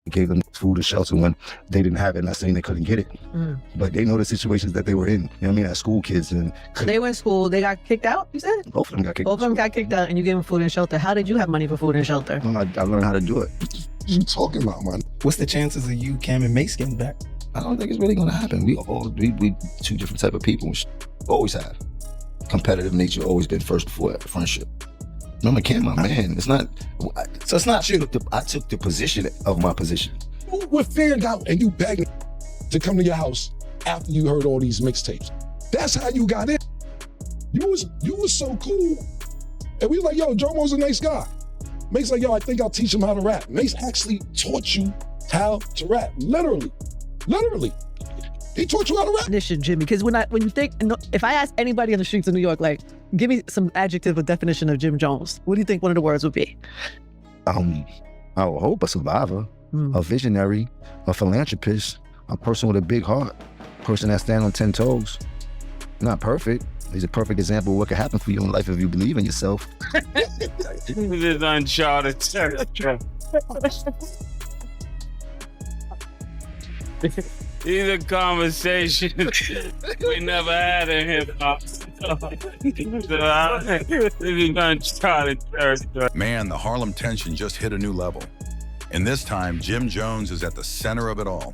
gave them food and shelter when they didn't have it. Not saying they couldn't get it, but they know the situations that they were in. You know what I mean? As school kids. And they were in school, they got kicked out, you said? Both of them got kicked out. Both of them got kicked out and you gave them food and shelter. How did you have money for food and shelter? I learned how to do it. What you talking about, man? What's the chances of you, Cam, and Mace getting back? I don't think it's really gonna happen. We two different type of people. Always have. Competitive nature always been first before friendship. Remember, Cam, my man. It's not. So it's not you. I took the position of my position. We're fanned out and you begging to come to your house after you heard all these mixtapes. That's how you got in. You was so cool. And we was like, yo, Jomo's a nice guy. Mace like, yo, I think I'll teach him how to rap. Mace actually taught you how to rap. Literally. He taught you how to rap. Definition, Jimmy, because when you think, if I ask anybody on the streets of New York, like, give me some adjective or definition of Jim Jones, what do you think one of the words would be? I would hope a survivor, a visionary, a philanthropist, a person with a big heart, a person that stands on 10 toes. Not perfect. He's a perfect example of what could happen for you in life if you believe in yourself. This is uncharted territory. These are conversations we never had in hip-hop. This is uncharted territory. Man, the Harlem tension just hit a new level. And this time, Jim Jones is at the center of it all.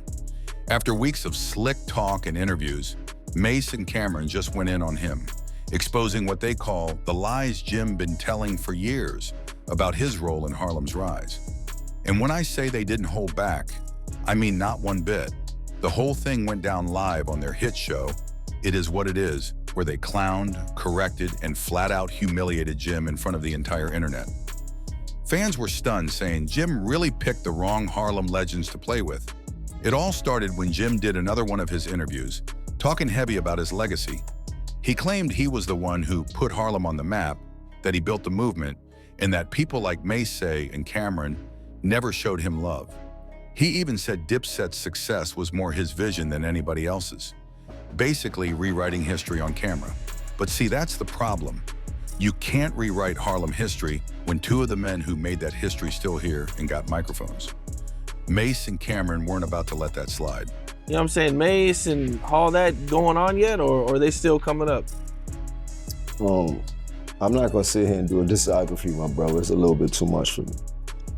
After weeks of slick talk and interviews, Mace and Cameron just went in on him, exposing what they call the lies Jim been telling for years about his role in Harlem's rise. And when I say they didn't hold back, I mean not one bit. The whole thing went down live on their hit show, It Is What It Is, where they clowned, corrected, and flat out humiliated Jim in front of the entire internet. Fans were stunned, saying Jim really picked the wrong Harlem legends to play with. It all started when Jim did another one of his interviews, talking heavy about his legacy. He claimed he was the one who put Harlem on the map, that he built the movement, and that people like Mace and Cameron never showed him love. He even said Dipset's success was more his vision than anybody else's, basically rewriting history on camera. But see, that's the problem. You can't rewrite Harlem history when two of the men who made that history still here and got microphones. Mace and Cameron weren't about to let that slide. You know what I'm saying? Mace and all that going on yet, or are they still coming up? I'm not gonna sit here and do a discography, my brother. It's a little bit too much for me.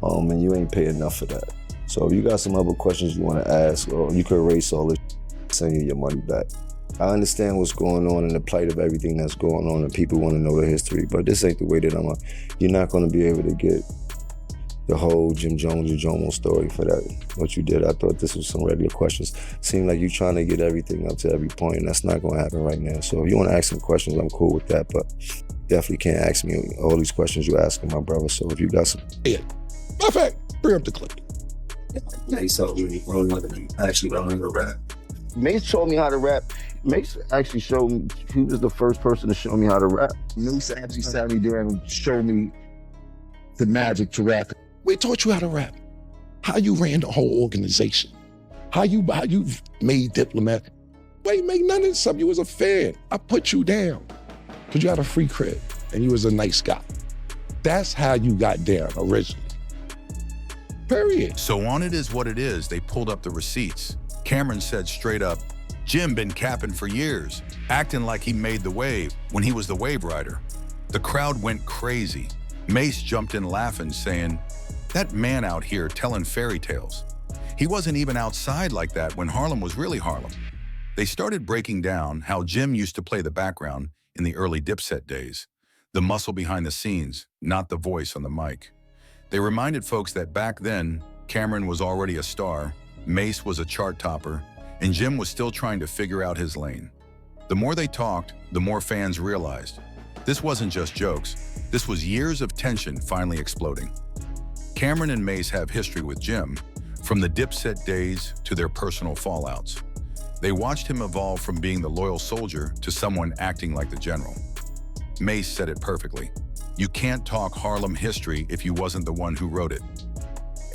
And you ain't pay enough for that. So if you got some other questions you wanna ask, or you could erase all this, send you your money back. I understand what's going on and the plight of everything that's going on, and people wanna know the history, but this ain't the way that you're not gonna be able to get the whole Jim Jones or Jomo story for that, what you did. I thought this was some regular questions. Seemed like you trying to get everything up to every point, and that's not gonna happen right now. So if you wanna ask some questions, I'm cool with that, but definitely can't ask me all these questions you're asking, my brother. So if you got some... Yeah. Matter of fact, bring up the clip. Mace helped me actually learn to rap. Mace showed me how to rap. Mace actually showed me, he was the first person to show me how to rap. Mace actually sat me there and showed me the magic to rap. We taught you how to rap, how you ran the whole organization, how you made Diplomat. Wait, make none of this up. You was a fan. I put you down because you had a free cred and you was a nice guy. That's how you got down originally. Period. So on It Is What It Is, they pulled up the receipts. Cameron said straight up, Jim been capping for years, acting like he made the wave when he was the wave rider. The crowd went crazy. Mace jumped in laughing, saying, that man out here telling fairy tales. He wasn't even outside like that when Harlem was really Harlem. They started breaking down how Jim used to play the background in the early Dipset days, the muscle behind the scenes, not the voice on the mic. They reminded folks that back then, Cameron was already a star, Mace was a chart topper, and Jim was still trying to figure out his lane. The more they talked, the more fans realized this wasn't just jokes. This was years of tension finally exploding. Cameron and Mace have history with Jim, from the Dipset days to their personal fallouts. They watched him evolve from being the loyal soldier to someone acting like the general. Mace said it perfectly. You can't talk Harlem history if you wasn't the one who wrote it.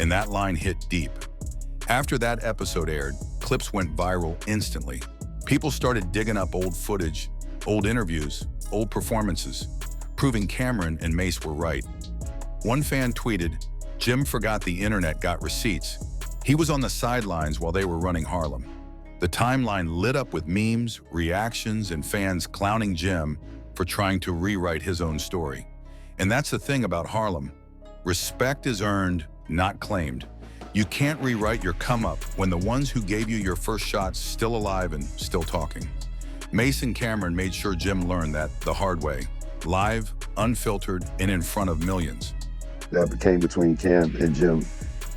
And that line hit deep. After that episode aired, clips went viral instantly. People started digging up old footage, old interviews, old performances, proving Cameron and Mace were right. One fan tweeted, Jim forgot the internet got receipts. He was on the sidelines while they were running Harlem. The timeline lit up with memes, reactions, and fans clowning Jim for trying to rewrite his own story. And that's the thing about Harlem. Respect is earned, not claimed. You can't rewrite your come-up when the ones who gave you your first shot's still alive and still talking. Mace and Cameron made sure Jim learned that the hard way, live, unfiltered, and in front of millions. That became between Cam and Jim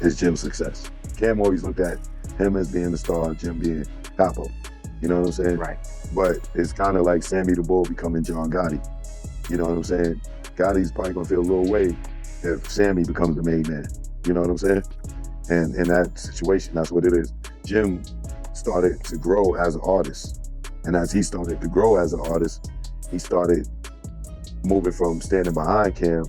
is Jim's success. Cam always looked at him as being the star, Jim being Capo. You know what I'm saying? Right. But it's kind of like Sammy the Bull becoming John Gotti. You know what I'm saying? Gotti's probably gonna feel a little way if Sammy becomes the main man. You know what I'm saying? And in that situation, that's what it is. Jim started to grow as an artist. And as he started to grow as an artist, he started moving from standing behind Cam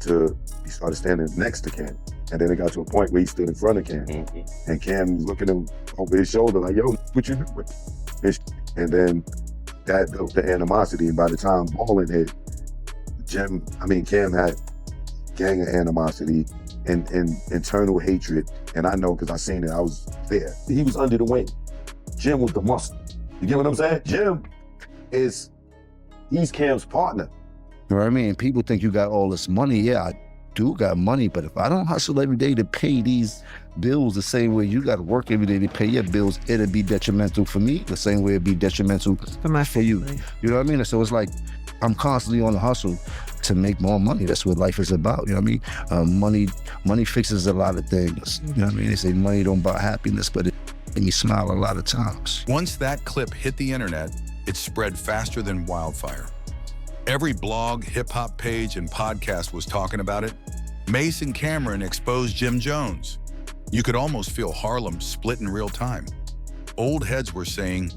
to he started standing next to Cam. And then it got to a point where he stood in front of Cam. Mm-hmm. And Cam was looking him over his shoulder like, yo, what you doing? And then that built the animosity. And by the time Ballin hit, Cam had gang of animosity and internal hatred. And I know because I seen it, I was there. He was under the wing. Jim was the muscle. You get what I'm saying? Jim he's Cam's partner. You know what I mean? People think you got all this money. Yeah, I do got money, but if I don't hustle every day to pay these bills the same way you got to work every day to pay your bills, it'll be detrimental for me the same way it'd be detrimental for you. You know what I mean? So it's like I'm constantly on the hustle to make more money. That's what life is about. You know what I mean? Money fixes a lot of things. You know what I mean? They say money don't buy happiness, but it made me smile a lot of times. Once that clip hit the internet, it spread faster than wildfire. Every blog, hip-hop page, and podcast was talking about it. Mace and Cameron exposed Jim Jones. You could almost feel Harlem split in real time. Old heads were saying,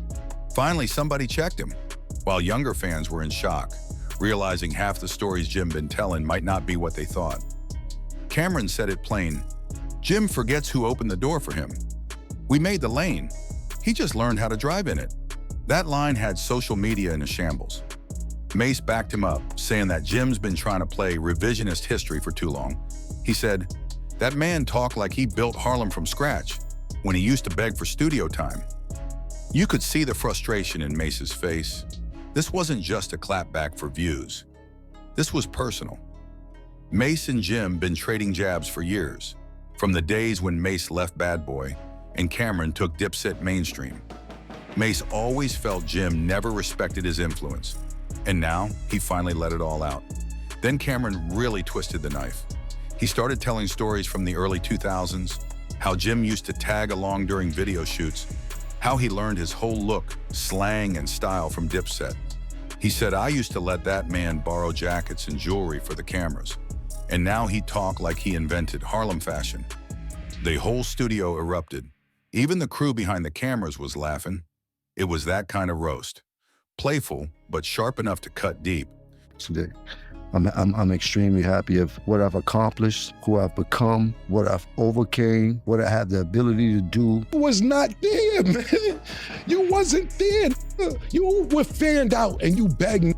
finally somebody checked him, while younger fans were in shock, realizing half the stories Jim been telling might not be what they thought. Cameron said it plain, Jim forgets who opened the door for him. We made the lane. He just learned how to drive in it. That line had social media in a shambles. Mace backed him up, saying that Jim's been trying to play revisionist history for too long. He said, that man talked like he built Harlem from scratch when he used to beg for studio time. You could see the frustration in Mace's face. This wasn't just a clapback for views. This was personal. Mace and Jim been trading jabs for years, from the days when Mace left Bad Boy and Cameron took Dipset mainstream. Mace always felt Jim never respected his influence. And now, he finally let it all out. Then Cameron really twisted the knife. He started telling stories from the early 2000s, how Jim used to tag along during video shoots, how he learned his whole look, slang, and style from Dipset. He said, I used to let that man borrow jackets and jewelry for the cameras. And now he talked like he invented Harlem fashion. The whole studio erupted. Even the crew behind the cameras was laughing. It was that kind of roast. Playful, but sharp enough to cut deep. Today, I'm extremely happy of what I've accomplished, who I've become, what I've overcame, what I have the ability to do. You was not there, man. You wasn't there. You were fanned out and you begged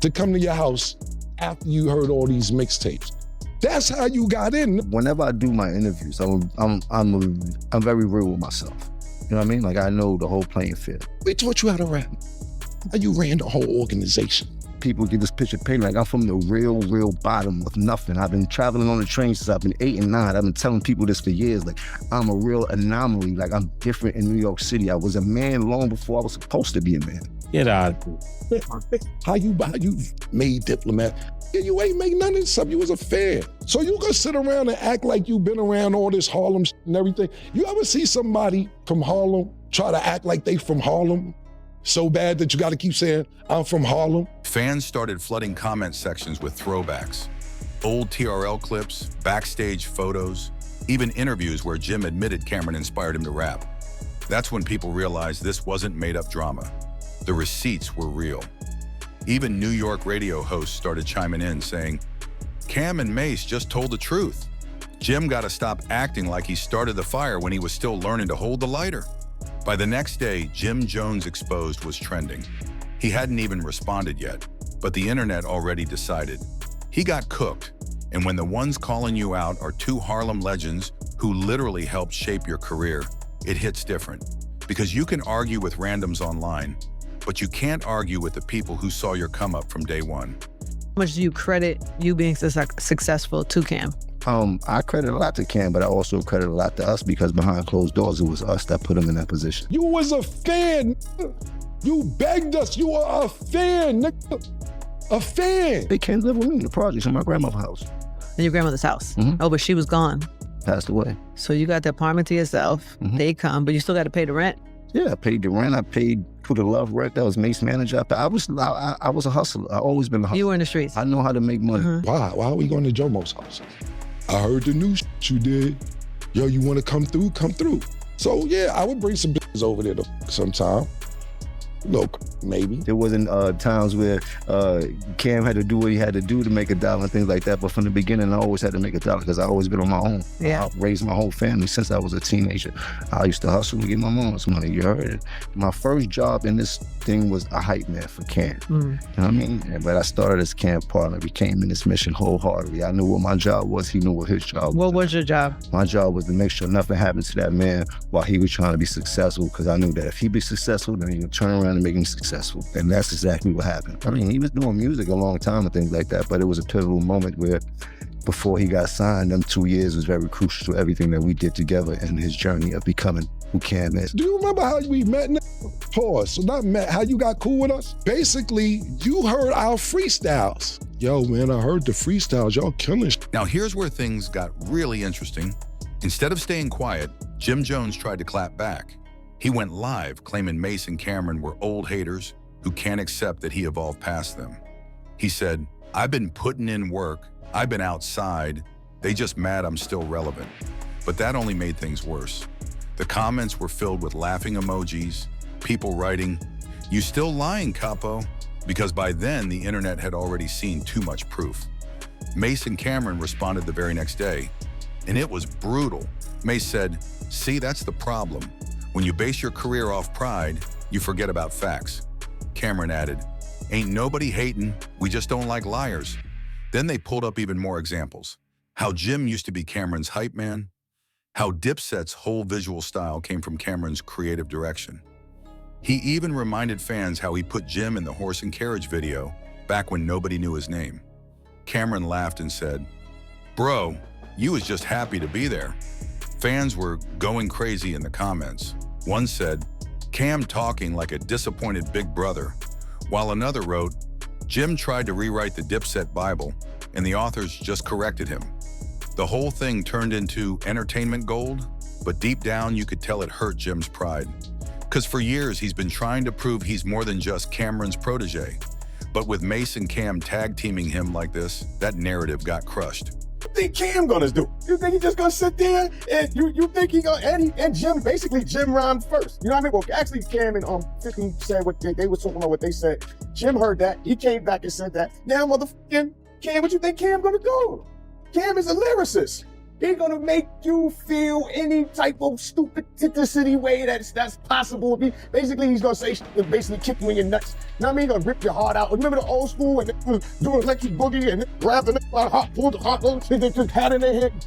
to come to your house after you heard all these mixtapes. That's how you got in. Whenever I do my interviews, I'm very real with myself. You know what I mean? Like I know the whole playing field. We taught you how to rap. How you ran the whole organization. People get this picture painted like I'm from the real bottom of nothing. I've been traveling on the train since I've been 8 and 9. I've been telling people this for years. Like I'm a real anomaly. Like I'm different in New York City. I was a man long before I was supposed to be a man. Get out. How you made Diplomat? Yeah, you ain't make none of this stuff. You was a fan. So you gonna sit around and act like you been around all this Harlem and everything. You ever see somebody from Harlem try to act like they from Harlem? So bad that you gotta keep saying, I'm from Harlem? Fans started flooding comment sections with throwbacks. Old TRL clips, backstage photos, even interviews where Jim admitted Cameron inspired him to rap. That's when people realized this wasn't made-up drama. The receipts were real. Even New York radio hosts started chiming in saying, Cam and Mace just told the truth. Jim gotta stop acting like he started the fire when he was still learning to hold the lighter. By the next day, Jim Jones Exposed was trending. He hadn't even responded yet, but the internet already decided. He got cooked, And when the ones calling you out are two Harlem legends who literally helped shape your career, it hits different. Because you can argue with randoms online, but you can't argue with the people who saw your come up from day one. How much do you credit you being successful to Cam? I credit a lot to Cam, but I also credit a lot to us because behind closed doors, it was us that put him in that position. You was a fan. You begged us. You were a fan, nigga. A fan. They came to live with me in the projects in my grandmother's house. In your grandmother's house? Mhm. Oh, but she was gone. Passed away. So you got the apartment to yourself. They come, but you still got to pay the rent. Yeah, I paid the rent. I paid for the love rent. That was Mace manager. I was a hustler. I always been a hustler. You were in the streets. I know how to make money. Why are we going to Jomo's house? I heard the new you did. Yo, you want to come through? Come through. So yeah, I would bring some bitches over there sometime. Look, maybe. There wasn't times where Cam had to do what he had to do to make $1 and things like that. But from the beginning, I always had to make $1 because I always been on my own. Yeah. I raised my whole family since I was a teenager. I used to hustle to get my mom's money. You heard it. My first job in this thing was a hype man for Cam. You know what I mean? But I started as Cam partner. We came in this mission wholeheartedly. I knew what my job was. He knew what his job was. What was your job? My job was to make sure nothing happened to that man while he was trying to be successful, because I knew that if he be successful, then he would turn around and make him successful. And that's exactly what happened. I mean, he was doing music a long time and things like that, but it was a pivotal moment where before he got signed, them 2 years was very crucial to everything that we did together in his journey of becoming who Cam is. Do you remember how we met? Pause. So not met, how you got cool with us? Basically, you heard our freestyles. Yo, man, I heard the freestyles. Y'all killing shit. Now here's where things got really interesting. Instead of staying quiet, Jim Jones tried to clap back. He went live claiming Mace and Cameron were old haters who can't accept that he evolved past them. He said, "I've been putting in work. I've been outside. They just mad I'm still relevant." But that only made things worse. The comments were filled with laughing emojis, people writing, "You still lying, capo?" Because by then, the internet had already seen too much proof. Mace and Cameron responded the very next day, and it was brutal. Mace said, "See, that's the problem. When you base your career off pride, you forget about facts." Cameron added, "Ain't nobody hating, we just don't like liars." Then they pulled up even more examples. How Jim used to be Cameron's hype man, how Dipset's whole visual style came from Cameron's creative direction. He even reminded fans how he put Jim in the horse and carriage video back when nobody knew his name. Cameron laughed and said, "Bro, you was just happy to be there." Fans were going crazy in the comments. One said, "Cam talking like a disappointed big brother," while another wrote, "Jim tried to rewrite the Dipset Bible, and the authors just corrected him." The whole thing turned into entertainment gold, but deep down you could tell it hurt Jim's pride. Because for years he's been trying to prove he's more than just Cameron's protege. But with Mace and Cam tag teaming him like this, that narrative got crushed. What you think Cam gonna do? You think he just gonna sit there and you think he gonna, and Jim, basically Jim rhymed first. You know what I mean? Well, actually Cam and 50 said what they were talking about, what they said. Jim heard that, he came back and said that. Now motherfucking Cam, what you think Cam gonna do? Cam is a lyricist. He's gonna make you feel any type of stupidity way that's possible. Basically, he's gonna say, basically kick you in your nuts. You know what I mean? He's gonna rip your heart out. Remember the old school and doing electric boogie and grab the heart, pull the heart, and they just had in their head.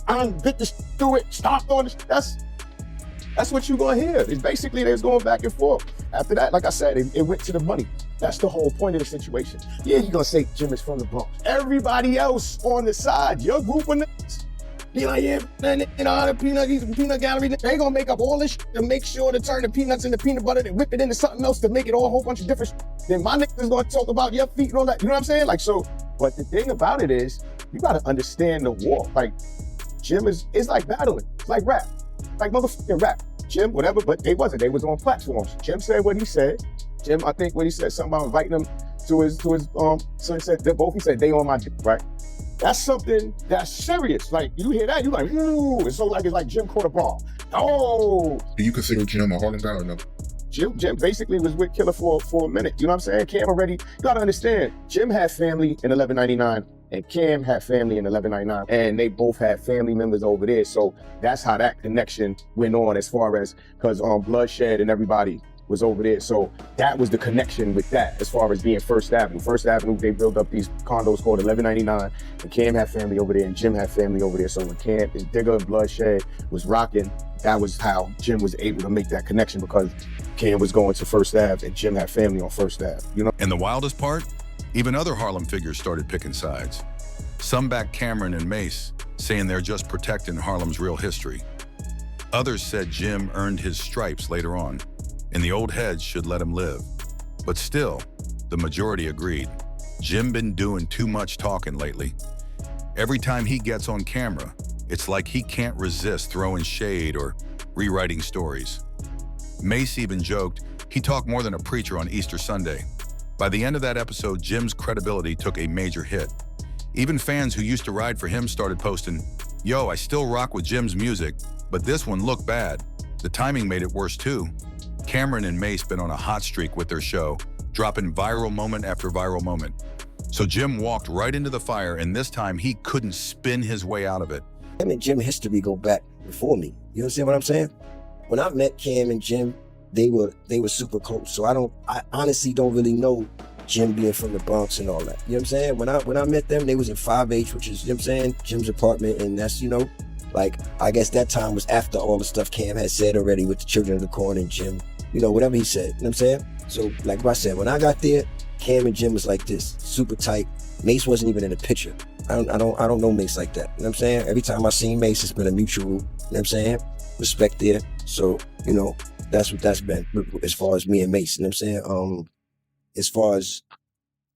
I bit the through it, stomped on it. That's what you're gonna hear. It's basically they was going back and forth. After that, like I said, it went to the money. That's the whole point of the situation. Yeah, you're gonna say Jim is from the Bronx. Everybody else on the side, your group of niggas, be like, yeah, you know, the peanut, he's a peanut gallery. They gonna make up all this shit to make sure to turn the peanuts into peanut butter and whip it into something else to make it all a whole bunch of different shit. Then my niggas gonna talk about your feet and all that. You know what I'm saying? Like, so, but the thing about it is, you gotta understand the war. Like, Jim it's like battling. It's like rap. Like motherfucking rap. Jim, whatever, but they wasn't. They was on platforms. Jim said what he said. Jim, I think when he said something about inviting him to his so he said, he said, they on my dick, right? That's something that's serious. Like, you hear that, you like, ooh, it's like Jim caught a ball. Oh. Do you consider Jim a Harlem guy or no? Jim basically was with Killer for a minute. You know what I'm saying? Cam already, you gotta understand, Jim had family in 1199 and Cam had family in 1199 and they both had family members over there. So that's how that connection went on as far as, because Bloodshed and everybody was over there. So that was the connection with that as far as being First Avenue. First Avenue, they built up these condos called 1199, and Cam had family over there and Jim had family over there. So when Cam, Digger, Bloodshed was rocking, that was how Jim was able to make that connection, because Cam was going to First Ave and Jim had family on First Ave, you know? And the wildest part? Even other Harlem figures started picking sides. Some backed Cameron and Mace, saying they're just protecting Harlem's real history. Others said Jim earned his stripes later on, and the old heads should let him live. But still, the majority agreed. Jim been doing too much talking lately. Every time he gets on camera, it's like he can't resist throwing shade or rewriting stories. Mace even joked he talked more than a preacher on Easter Sunday. By the end of that episode, Jim's credibility took a major hit. Even fans who used to ride for him started posting, "Yo, I still rock with Jim's music, but this one looked bad." The timing made it worse too. Cameron and Mace been on a hot streak with their show, dropping viral moment after viral moment. So Jim walked right into the fire, and this time he couldn't spin his way out of it. Cam and Jim history go back before me. You understand what I'm saying? When I met Cam and Jim, they were super close. So I honestly don't really know Jim being from the Bronx and all that. You know what I'm saying? When I met them, they was in 5H, which is, you know what I'm saying, Jim's apartment, and that's, you know, like, I guess that time was after all the stuff Cam had said already with the Children of the Corn and Jim, you know, whatever he said, you know what I'm saying? So, like I said, when I got there, Cam and Jim was like this, super tight. Mace wasn't even in the picture. I don't know Mace like that, you know what I'm saying? Every time I seen Mace, it's been a mutual, you know what I'm saying, respect there. So, you know, that's what that's been as far as me and Mace, you know what I'm saying? As far as,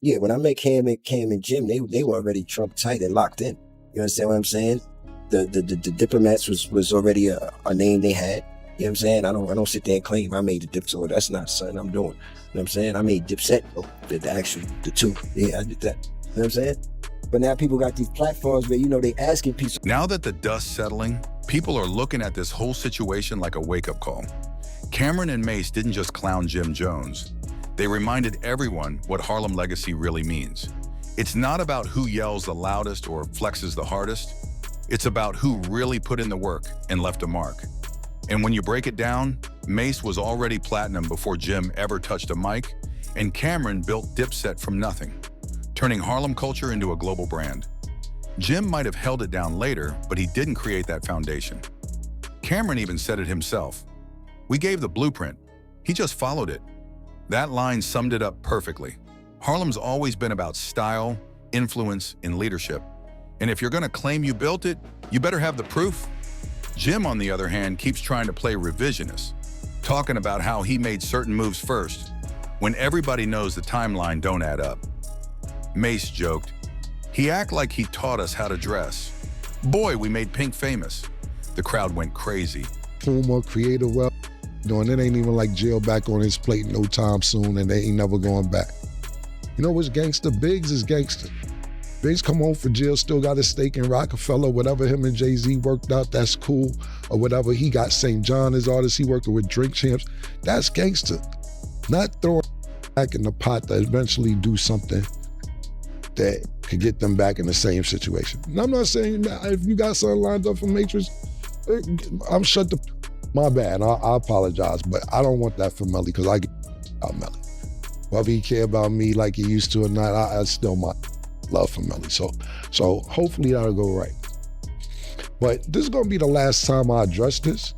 yeah, when I met Cam and Jim, they were already Trump tight and locked in. You understand what I'm saying? The Diplomats was already a name they had. You know what I'm saying? I don't sit there and claim I made the Dip, so that's not something I'm doing. You know what I'm saying? I made Dipset, the two. Yeah, I did that. You know what I'm saying? But now people got these platforms where, you know, they asking people. Now that the dust's settling, people are looking at this whole situation like a wake-up call. Cameron and Mace didn't just clown Jim Jones. They reminded everyone what Harlem legacy really means. It's not about who yells the loudest or flexes the hardest. It's about who really put in the work and left a mark. And when you break it down, Mace was already platinum before Jim ever touched a mic, and Cameron built Dipset from nothing, turning Harlem culture into a global brand. Jim might have held it down later, but he didn't create that foundation. Cameron even said it himself. "We gave the blueprint. He just followed it." That line summed it up perfectly. Harlem's always been about style, influence, and leadership. And if you're gonna claim you built it, you better have the proof. Jim, on the other hand, keeps trying to play revisionist, talking about how he made certain moves first, when everybody knows the timeline don't add up. Mace joked, "He act like he taught us how to dress. Boy, we made Pink famous." The crowd went crazy. Former creative well doing it ain't even like jail back on his plate no time soon, and they ain't never going back. You know what's gangster? Biggs is gangster. Biggs come home for jail, still got a stake in Rockefeller, whatever him and Jay-Z worked out, that's cool. Or whatever, he got St. John as artist, he working with Drink Champs, that's gangster. Not throwing back in the pot to eventually do something that could get them back in the same situation. And I'm not saying that if you got something lined up for Matrix, I'm shut the, my bad, I apologize, but I don't want that for Melly, because I get out Melly. Whether he care about me like he used to or not, I still my love for Melly. So hopefully that'll go right. But this is gonna be the last time I address this.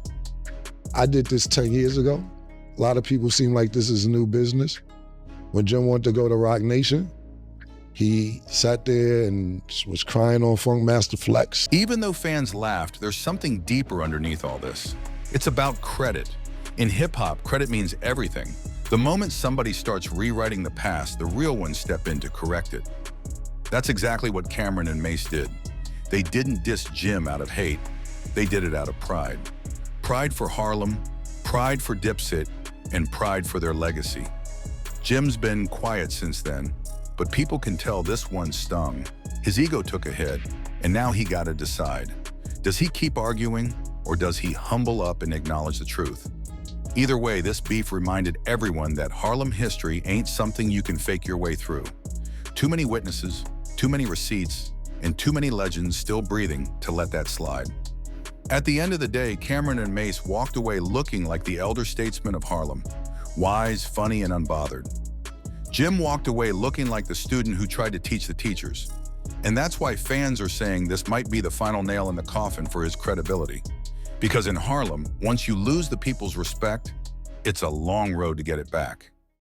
I did this 10 years ago. A lot of people seem like this is new business. When Jim wanted to go to Rock Nation, he sat there and was crying on Funk Master Flex. Even though fans laughed, there's something deeper underneath all this. It's about credit. In hip-hop, credit means everything. The moment somebody starts rewriting the past, the real ones step in to correct it. That's exactly what Cameron and Mace did. They didn't diss Jim out of hate. They did it out of pride. Pride for Harlem, pride for Dipset, and pride for their legacy. Jim's been quiet since then, but people can tell this one stung. His ego took a hit, and now he gotta decide. Does he keep arguing, or does he humble up and acknowledge the truth? Either way, this beef reminded everyone that Harlem history ain't something you can fake your way through. Too many witnesses, too many receipts, and too many legends still breathing to let that slide. At the end of the day, Cameron and Mace walked away looking like the elder statesmen of Harlem, wise, funny, and unbothered. Jim walked away looking like the student who tried to teach the teachers. And that's why fans are saying this might be the final nail in the coffin for his credibility. Because in Harlem, once you lose the people's respect, it's a long road to get it back.